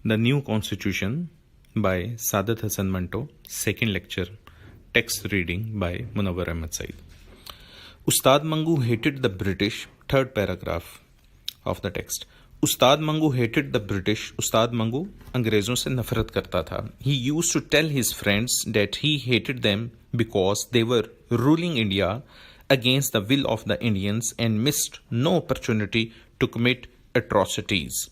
The New Constitution by Sadat Hasan Manto, second lecture, text reading by Munawwar Ahmad Saeed. Ustad Mangu hated the British, third paragraph of the text. Ustad Mangu hated the British. Ustad Mangu अंग्रेजों से नफरत करता था. He used to tell his friends that he hated them because they were ruling India against the will of the Indians and missed no opportunity to commit atrocities.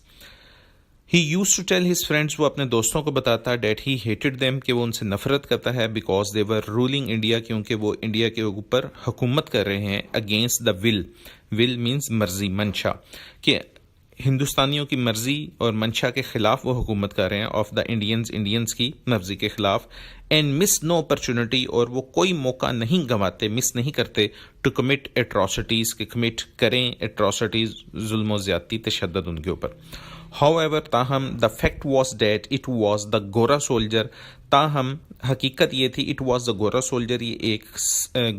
He used to tell his friends, वो अपने दोस्तों को बताता है that he hated them, कि वो उनसे नफरत करता है because they were ruling India, क्योंकि वो इंडिया के ऊपर हुकूमत कर रहे हैं against the will means मर्जी, मंशा, कि हिंदुस्तानियों की मर्जी और मंशा के खिलाफ वो हुकूमत कर रहे हैं ऑफ द इंडियंस की मर्जी के खिलाफ. एंड मिस नो अपॉर्चुनिटी, और वो कोई मौका नहीं गंवाते, मिस नहीं करते, टू कमिट एट्रोसिटीज़, के कमिट करें एट्रोसिटीज़, जुल्म ज़्यादती, तशद्दुद उनके ऊपर. However, ताहम the fact was that it was the gora soldier, ताहम हकीकत ये थी it was the gora soldier, ये एक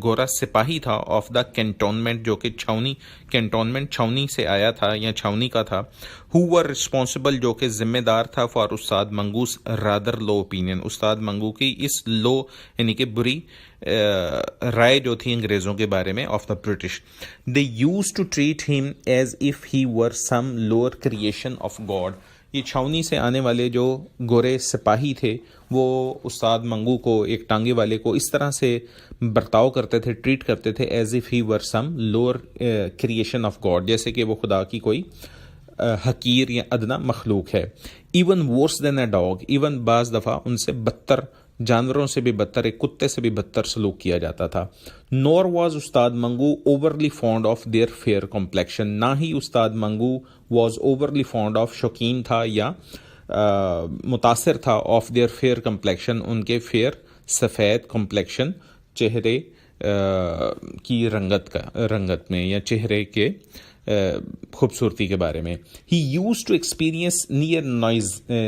गोरा सिपाही था ऑफ द कैंटोनमेंट, जो कि कैंटोनमेंट छावनी से आया था या छावनी का था. हु वर रिस्पॉन्सिबल, जो कि जिम्मेदार था for Ustad mongoose rather low opinion, उस्ताद मंगू की इस लो यानी कि बुरी राय जो थी अंग्रेज़ों के बारे में of the British. They use to treat him as if he were some lower creation of God. ये छावनी से आने वाले जो गोरे सिपाही थे वो उस्ताद मंगू को, एक टांगे वाले को, इस तरह से बर्ताव करते थे, ट्रीट करते थे as if he were some lower creation of God, जैसे कि वो खुदा की कोई हकीर या अदना मखलूक है. Even worse than a dog, even बाज़ दफ़ा उनसे बदतर, जानवरों से भी बदतर, एक कुत्ते से भी बदतर सलूक किया जाता था. Nor was Ustad Mangu overly fond of their fair complexion, ना ही उस्ताद Mangu was overly fond of, शौकीन था या मुतासिर था ऑफ देयर फेयर कॉम्प्लेक्शन, उनके फेयर सफ़ेद कॉम्प्लेक्शन, चेहरे की रंगत में या चेहरे के खूबसूरती के बारे में. He used to experience near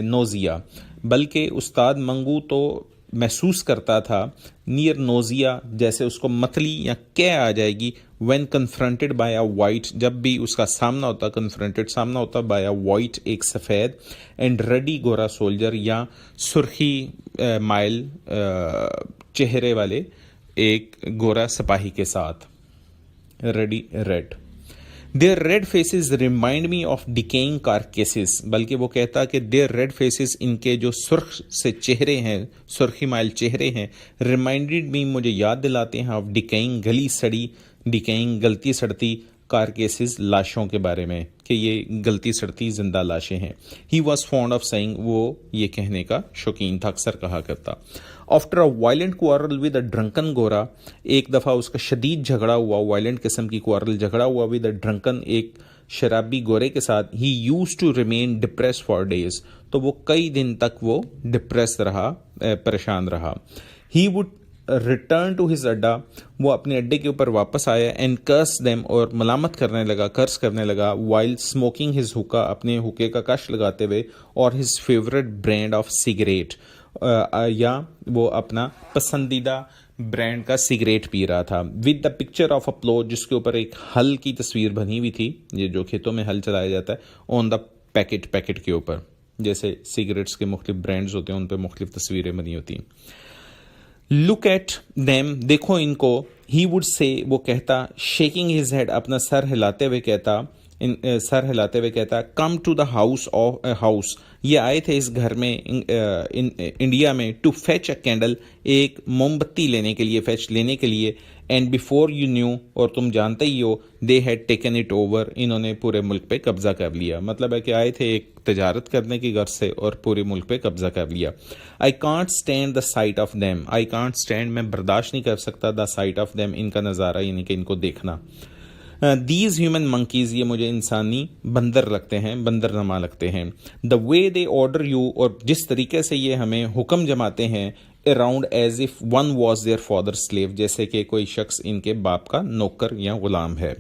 nausea, बल्कि उस्ताद मंगू तो महसूस करता था नियर नोजिया, जैसे उसको मतली या कै आ जाएगी, when confronted by a white, जब भी उसका सामना होता, कन्फ्रंटेड सामना होता बाय अ वाइट, एक सफ़ेद, एंड रेडी गोरा सोल्जर, या सुर्खी माइल चेहरे वाले एक गोरा सिपाही के साथ, ruddy red. Their red faces remind me of decaying carcasses, बल्कि वो कहता कि देयर रेड फेसेस, इनके जो सुर्ख से चेहरे हैं, सुर्खी माइल चेहरे हैं, रिमाइंडेड मी, मुझे याद दिलाते हैं, ऑफ डिकेइंग, गली सड़ी, डिकेइंग गलती सड़ती, कारकेसेस लाशों के बारे में, कि ये गलती सड़ती जिंदा लाशें हैं. He was fond of saying, वो ये कहने का शौकीन था, अक्सर कहा करता. After a violent quarrel with a drunken गोरा, एक दफ़ा उसका शदीद झगड़ा हुआ, वायलेंट किस्म की क्वारल, झगड़ा हुआ विद अ ड्रंकन, एक शराबी गोरे के साथ. He used to remain depress for days, तो वो कई दिन तक वो डिप्रेस रहा, परेशान रहा. He would return to his adda, वो अपने अड्डे के ऊपर वापस आया, एंड कर्स देम, और मलामत करने लगा, कर्स करने लगा, वाइल स्मोकिंग हिज हुक्का, अपने हुक्के का कश लगाते हुए, और his favourite brand of cigarette, या वो अपना पसंदीदा ब्रांड का सिगरेट पी रहा था. With the picture of a plough, जिसके ऊपर एक हल की तस्वीर बनी हुई थी, ये जो खेतों में हल चलाया जाता है, ऑन द पैकेट के ऊपर, जैसे सिगरेट्स के मुख्तलिफ ब्रांड्स होते हैं, उन पर मुख्तलिफ तस्वीरें बनी होती हैं. लुक एट देम, देखो इनको. ही वुड से, वो कहता, शेकिंग हिज हेड, अपना सर हिलाते हुए कहता, कम टू द हाउस, ये आए थे इस घर में, इंडिया में, टू फेच अ कैंडल, एक मोमबत्ती लेने के लिए, फेच लेने के लिए, एंड बिफोर यू न्यू, और तुम जानते ही हो, they had taken it over, इन्होंने पूरे मुल्क पे कब्जा कर लिया. मतलब है कि आए थे एक तजारत करने की गर्ज से और पूरे मुल्क पे कब्जा कर लिया. I can't stand the site of them, I can't stand, मैं बर्दाश्त नहीं कर सकता, द साइट ऑफ देम, इनका नज़ारा, यानी कि इनको देखना. दीज ह्यूमन मंकीज, ये मुझे इंसानी बंदर लगते हैं, बंदर नमा लगते हैं. The way they order you, और जिस तरीके से ये हमें हुक्म जमाते हैं, around as if one was their father slave, जैसे कि कोई शख्स इनके बाप का नौकर या गुलाम है.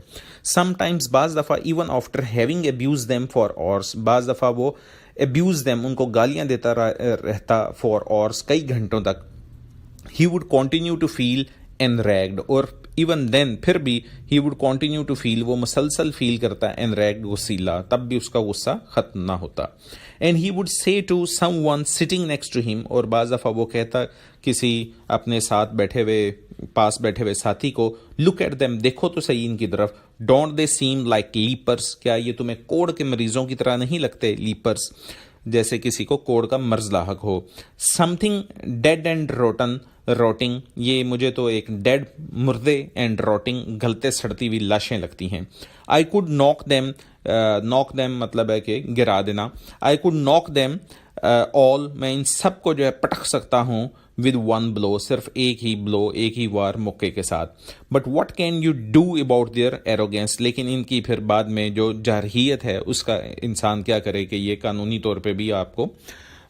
समटाइम्स, बाज़ दफ़ा, even after having abuse them for hours, बाज़ दफ़ा वो अब्यूज देम, उनको गालियाँ देता रहता फॉर ऑर्स, कई घंटों तक. He would continue to feel enraged, और इवन देन फिर भी he would continue to feel, वो मसलसल फील करता है, एनरैग्ड गुस्सीला, तब भी उसका गुस्सा खत्म ना होता. And he would say to someone sitting next to him, और बाज़ दफ़ा वो कहता किसी अपने साथ बैठे हुए, पास बैठे हुए साथी को, लुक एट देम, देखो तो सही इनकी तरफ, डोंट दे सीम लाइक लीपर्स, क्या ये तुम्हें कोड़ के मरीजों की तरह नहीं लगते, लीपर्स, जैसे किसी को कोड़ का मर्ज लाहक हो. समथिंग डेड एंड रोटिंग, ये मुझे तो एक डेड, मुर्दे, एंड रोटिंग, गलते सड़ती हुई लाशें लगती हैं. आई कुड नॉक देम मतलब है कि गिरा देना. I could knock them all, मैं इन सब को जो है पटक सकता हूँ, विद वन ब्लो, सिर्फ एक ही ब्लो, एक ही वार मुक्के के साथ. But what can you do about their arrogance, लेकिन इनकी फिर बाद में जो जारहियत है उसका इंसान क्या करे कि ये कानूनी तौर पे भी आपको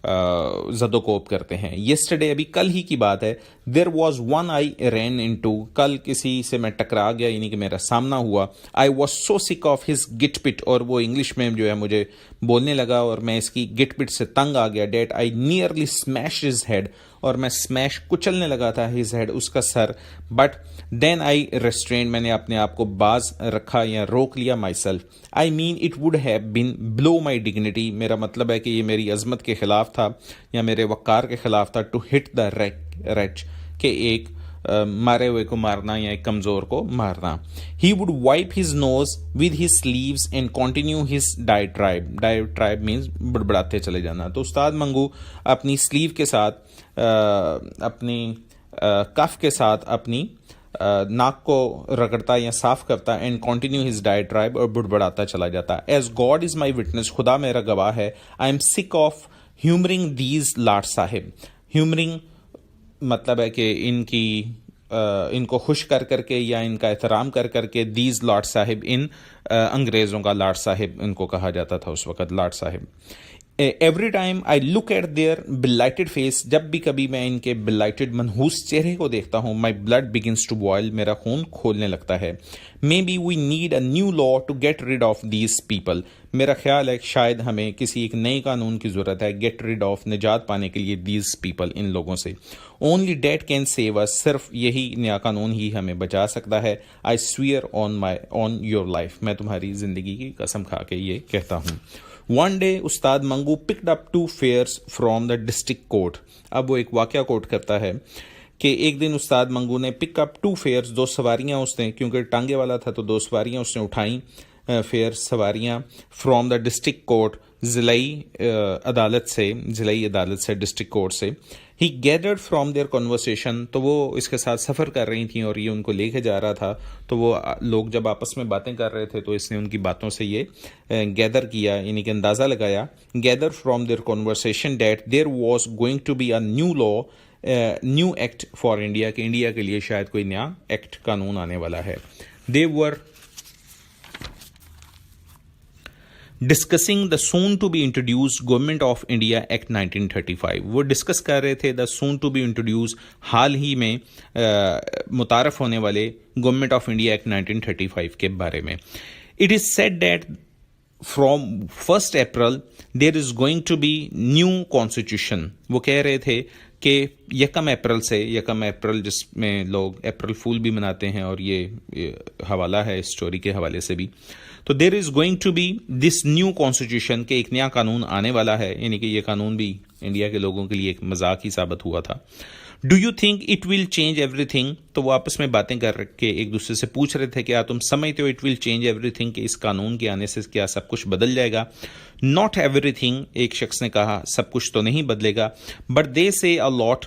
ज़दोकोप करते हैं. येस्टरडे, अभी कल ही की बात है, there was one I ran into, कल किसी से मैं टकरा गया, यानी कि मेरा सामना हुआ. I was so sick of his git pit, और वो इंग्लिश में जो है मुझे बोलने लगा और मैं इसकी गिट पिट से तंग आ गया. That I nearly smash his head, और मैं स्मैश कुचलने लगा था हिज हेड, उसका सर. बट देन आई रेस्ट्रेन, मैंने अपने आप को बाज रखा या रोक लिया. Myself, I mean it would have been blow my dignity, मेरा मतलब है कि ये मेरी अजमत के खिलाफ था या मेरे वक़ार के खिलाफ था. टू हिट द रेच, के एक मारे हुए को मारना या एक कमज़ोर को मारना. He would wipe his nose with his sleeves and continue his diatribe means बड़बड़ाते चले जाना. तो उस्ताद मंगू अपनी स्लीव के साथ, अपनी कफ के साथ अपनी नाक को रगड़ता या साफ करता, एंड कॉन्टिन्यू हिज डायट्राइब, और बुड़बड़ाता चला जाता. As God is my witness, खुदा मेरा गवाह है, I am sick of humouring these lat sahib. Humouring मतलब है कि इनको खुश कर करके या इनका एहतराम कर करके, दीज लॉर्ड साहिब, इन अंग्रेज़ों का लॉर्ड साहिब इनको कहा जाता था उस वक़्त, लॉर्ड साहिब. Every time I look at their blighted face, जब भी कभी मैं इनके बिलाइटेड मनहूस चेहरे को देखता हूँ, my blood begins to boil, मेरा खून खोलने लगता है. Maybe we need a new law to get rid of these people, मेरा ख्याल है शायद हमें किसी एक नए कानून की ज़रूरत है, गेट रिड ऑफ, निजात पाने के लिए, दीज पीपल, इन लोगों से. Only date can save us, सिर्फ यही नया कानून ही हमें बचा सकता है. आई स्वीयर ऑन योर लाइफ, मैं तुम्हारी ज़िंदगी की कसम खा के ये कहता हूँ. One day Ustad Mangu picked up 2 fares from the district court. अब वो एक वाक़या कोर्ट करता है कि एक दिन उस्ताद मंगू ने पिकअप 2 फेयर्स, 2 सवारियाँ उसने, क्योंकि टांगे वाला था तो 2 सवारियाँ उसने उठाई, फेयर सवारियाँ, फ्रॉम द डिस्ट्रिक्ट कोर्ट, ज़िलाई अदालत से, डिस्ट्रिक्ट कोर्ट से. ही गैदर्ड फ्रॉम देयर कन्वर्सेशन, तो वो इसके साथ सफ़र कर रही थी और ये उनको लेके जा रहा था. तो वो लोग जब आपस में बातें कर रहे थे तो इसने उनकी बातों से ये गैदर किया, यानी कि अंदाज़ा लगाया. Gather from their conversation that there was going to be a new law, new act for India, कि इंडिया के लिए शायद कोई नया एक्ट, कानून आने वाला है. They were discussing the soon to be introduce government of India act 1935. वो डिस्कस कर रहे थे the soon to be introduce, हाल ही में मुतारफ होने वाले गवर्नमेंट ऑफ इंडिया एक्ट 1935 के बारे में. It is said that from 1 April there is going to be new constitution. वो कह रहे थे कि 1 अप्रैल जिसमें लोग अप्रैल फूल भी मनाते हैं, और ये हवाला है स्टोरी के हवाले से भी. तो there is going to be this new constitution, के एक नया कानून आने वाला है, यानी कि ये कानून भी इंडिया के लोगों के लिए एक मजाक ही साबित हुआ था. Do you think it will change everything, तो वो आपस में बातें कर के एक दूसरे से पूछ रहे थे कि क्या तुम समझते हो इट विल चेंज एवरीथिंग, कि इस कानून के आने से क्या सब कुछ बदल जाएगा. नॉट एवरीथिंग, एक शख्स ने कहा, सब कुछ तो नहीं बदलेगा. बट दे से अ लॉट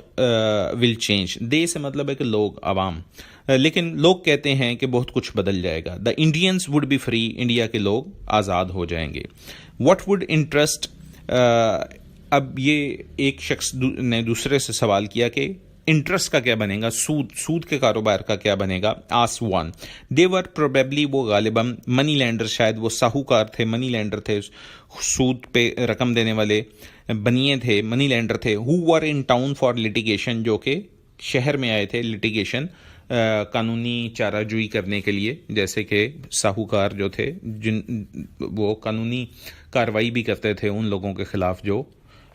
विल चेंज, दे से मतलब है कि लोग, आवाम, लेकिन लोग कहते हैं कि बहुत कुछ बदल जाएगा. The Indians would be free, India के लोग आज़ाद हो जाएंगे. व्हाट वुड इंटरेस्ट, अब ये एक शख्स ने दूसरे से सवाल किया कि इंटरेस्ट का क्या बनेगा, सूद के कारोबार का क्या बनेगा. आस वन, दे वर प्रोबेबली, वो गालिबन मनी लैंडर, शायद वो साहूकार थे, मनी लैंडर थे, सूद पे रकम देने वाले बनिए थे, मनी लैंडर थे. Who were in town for litigation, जो कि शहर में आए थे लिटिगेशन, कानूनी चाराजोई करने के लिए. जैसे कि साहूकार जो थे, वो कानूनी कार्रवाई भी करते थे उन लोगों के खिलाफ जो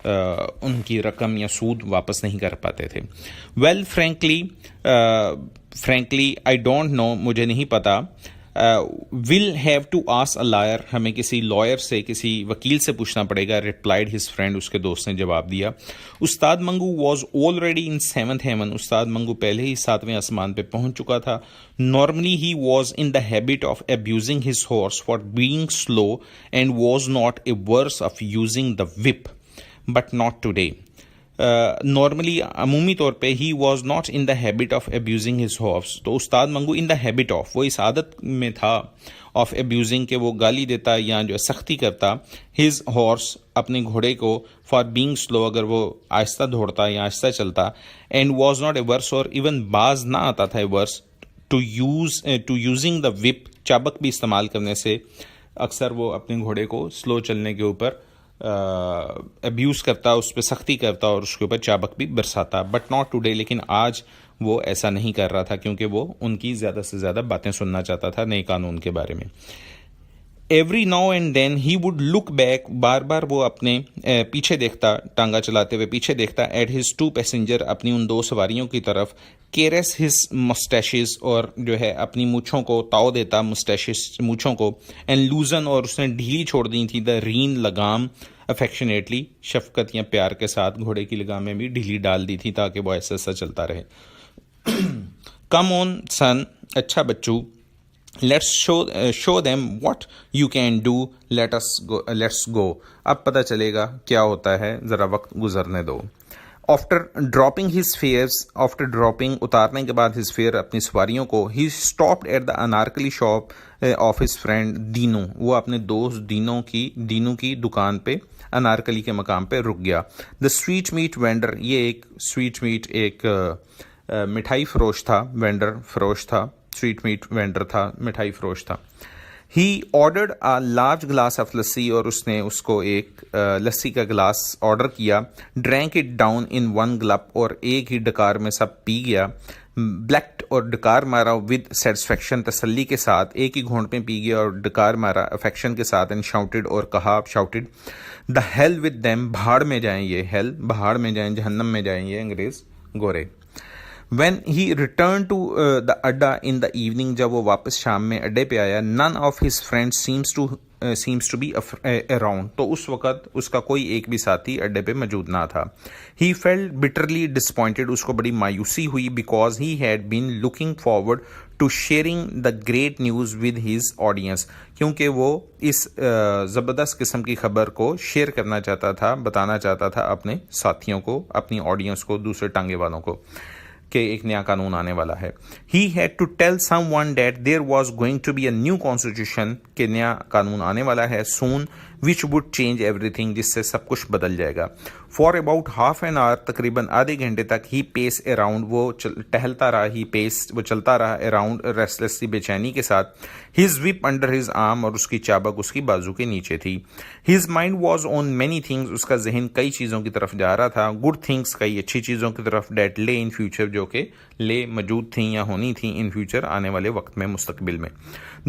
ان کی رقم یا سود واپس نہیں کر پاتے تھے. Well frankly I don't know, مجھے نہیں پتا. Will have to ask a lawyer, ہمیں کسی لائر سے, کسی وکیل سے پوچھنا پڑے گا. ریپلائڈ ہز فرینڈ, اس کے دوست نے جواب دیا. استاد منگو was already in 7th heaven, استاد منگو پہلے ہی 7ویں آسمان پہ پہنچ چکا تھا. Normally he was in the habit of abusing his horse for being slow and was not averse of using the whip, but not today. Normally عمومی طور پہ he was not in the habit of abusing his horse, تو استاد منگو ان the habit of, وہ اس عادت میں تھا, of abusing, کہ وہ گالی دیتا یا جو سختی کرتا, ہز ہارس, اپنے گھوڑے کو, فار بینگ سلو, اگر وہ آہستہ دوڑتا یا آہستہ چلتا, اینڈ واز ناٹ اے ورس, اور ایون باز نہ آتا تھا اے ورس, ٹو یوزنگ دا وپ, چابک بھی استعمال کرنے سے. اکثر وہ اپنے گھوڑے کو سلو چلنے کے اوپر ابیوز کرتا, اس پہ سختی کرتا اور اس کے اوپر چابک بھی برساتا, بٹ ناٹ ٹوڈے, لیکن آج وہ ایسا نہیں کر رہا تھا, کیونکہ وہ ان کی زیادہ سے زیادہ باتیں سننا چاہتا تھا نئے قانون کے بارے میں. Every now and then he would look back, بار بار وہ اپنے پیچھے دیکھتا, ٹانگا چلاتے ہوئے پیچھے دیکھتا, ایٹ ہز 2 پیسنجر, اپنی ان 2 سواریوں کی طرف, کیرس ہز مسٹیشز, اور جو ہے اپنی مونچھوں کو تاؤ دیتا, مسٹیشز مونچھوں کو, اینڈ لوزن, اور اس نے ڈھیلی چھوڑ دی تھی, دا رین, لگام, افیکشنیٹلی, شفقت یا پیار کے ساتھ گھوڑے کی لگامیں بھی ڈھیلی ڈال دی تھی تاکہ وہ ایسا ایسا چلتا رہے. کم آن سن, اچھا بچو, let's show them what you can do, let's go, اب پتہ چلے گا کیا ہوتا ہے, ذرا وقت گزرنے دو. آفٹر ڈراپنگ, اتارنے کے بعد, ہز فیئر, اپنی سواریوں کو, he stopped at the Anarkali shop of his friend Dinu, وہ اپنے دوست دینو کی دکان پہ, انارکلی کے مقام پہ رک گیا. دا سویٹ میٹ وینڈر, یہ ایک سویٹ میٹ, ایک مٹھائی فروش تھا, وینڈر فروش تھا, سویٹ میٹ وینڈر تھا, مٹھائی فروش تھا. He ordered a large glass of lassi, اور اس نے اس کو ایک لسی کا گلاس آرڈر کیا. Drink it down in 1 gulp, اور ایک ہی ڈکار میں سب پی گیا. بلیکٹ, اور ڈکار مارا, ود سیٹسفیکشن, تسلی کے ساتھ, ایک ہی گھونٹ میں پی گیا اور ڈکار مارا افیکشن کے ساتھ. اینڈ شاؤٹڈ, اور کہا, شاؤٹڈ, دا ہیل ود دیم, بھاڑ میں جائیں یہ, ہیل بہاڑ میں جائیں, جہنم میں جائیں یہ انگریز گورے. When he return to the adda in the evening, جب وہ واپس شام میں اڈے پہ آیا, none of his friend seems to be around, تو اس وقت اس کا کوئی ایک بھی ساتھی اڈے پہ موجود نہ تھا. ہی فیلٹ بٹرلی ڈسپوائنٹڈ, اس کو بڑی مایوسی ہوئی, because he had been looking forward to sharing the great news with his audience, کیونکہ وہ اس زبردست قسم کی خبر کو شیئر کرنا چاہتا تھا, بتانا چاہتا تھا اپنے ساتھیوں کو, اپنی آڈینس کو, دوسرے ٹانگے والوں کو, کہ ایک نیا قانون آنے والا ہے. He had to tell someone that there was going to be a new constitution, کہ نیا قانون آنے والا ہے, soon, which would change everything, جس سے سب کچھ بدل جائے گا. For about half an hour, تقریباً آدھے گھنٹے تک, ہی پیس اراؤنڈ, وہ ٹہلتا رہا, ہی پیس, وہ چلتا رہا, اراؤنڈ, ریسٹلیسلی, بے چینی کے ساتھ. ہز وپ انڈر ہز آرم, اور اس کی چابک اس کی بازو کے نیچے تھی. His mind was on many things, اس کا ذہن کئی چیزوں کی طرف جا رہا تھا. گڈ تھنگس, کئی اچھی چیزوں کی طرف. ڈیٹ لے ان فیوچر, جو کہ لے موجود تھیں یا ہونی تھیں ان فیوچر, آنے والے وقت میں, مستقبل میں.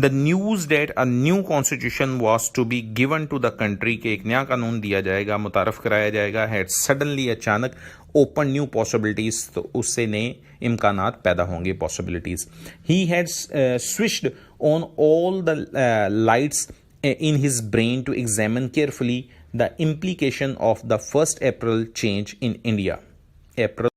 The news that a new constitution was to be given to the country, کہ ایک نیا قانون دیا جائے گا, متعارف کرایا جائے گا. ہیڈ سڈنلی, اچانک, اوپن نیو پاسبلٹیز, تو اس سے نئے امکانات پیدا ہوں گے, possibilities. He had switched on all the lights in his brain to examine carefully the implication of the 1st April change in India. April